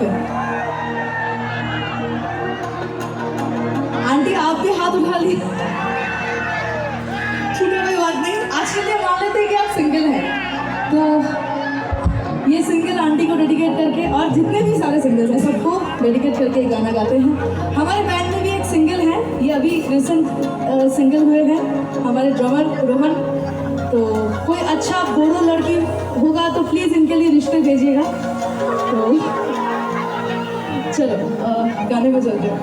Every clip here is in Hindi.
पे। आंटी आप भी हाथ उठा ली। ठीक है कोई बात नहीं, आज के लिए मान लेते हैं कि आप सिंगल हैं। तो ये सिंगल आंटी को डेडिकेट करके और जितने भी सारे सिंगल्स हैं सबको डेडिकेट करके एक गाना गाते हैं। हमारे बैंड में भी एक सिंगल है, ये अभी रिसेंट सिंगल हुए हैं हमारे ड्रमर रोहन। तो कोई अच्छा बोड़ो लड़की होगा तो प्लीज़ इनके लिए रिश्ते भेजिएगा। तो चलो गाने में चलते हैं।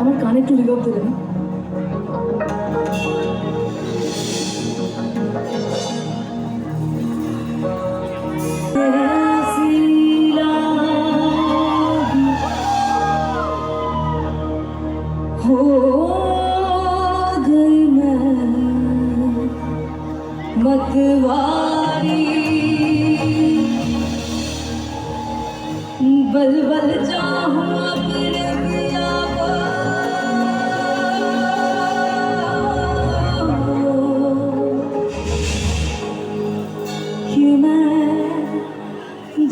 আমার কানে একটু রিভার্ব দেবে না? हो गई मैं मतवारी, बल बल जाऊं अपने पिया को, कि मैं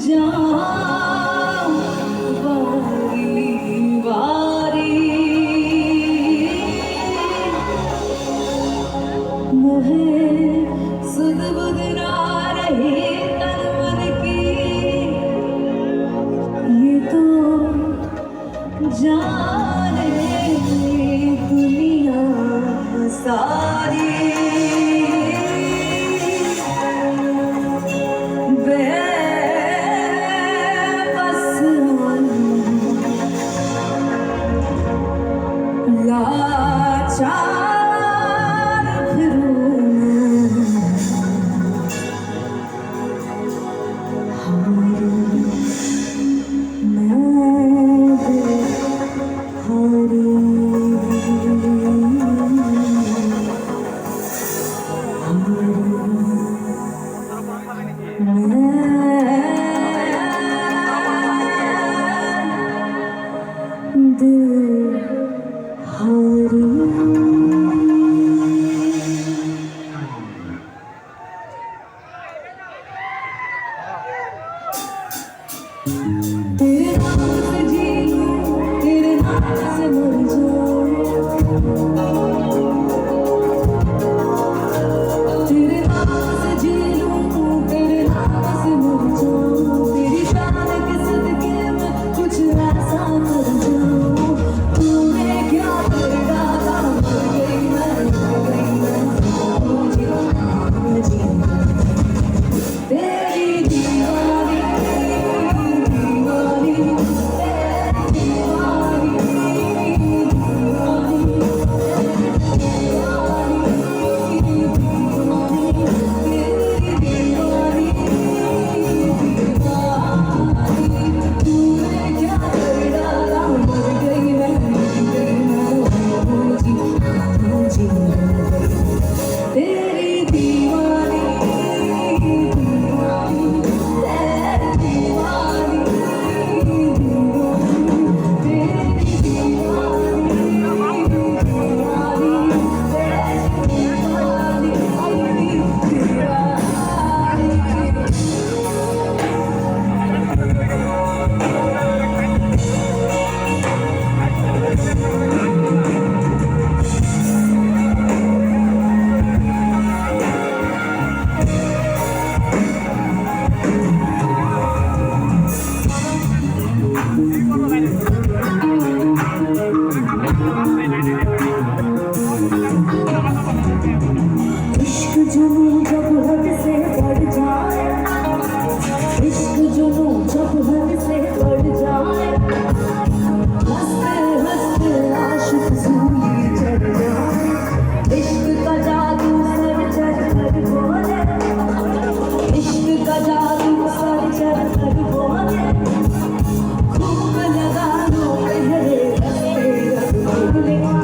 जाऊं बारी बारी, मुझे सुध बुध ना रही तन मन की, ये तो जाने दुनिया सारी। बेबस लाचार फिरूं तेरे नाम से जी लूं, तेरे नाम से मर जाऊं, तेरे नाम से जी लूं, तेरे नाम से मर जाऊं, तेरी शान के सदके में कुछ ऐसा कर जाऊं। तूने क्या कर डाला, मर गई मैं, मुझे तेरी दीवानी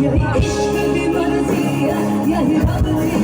यही इश्क की मर्जी है, यही रब की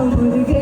अमर गए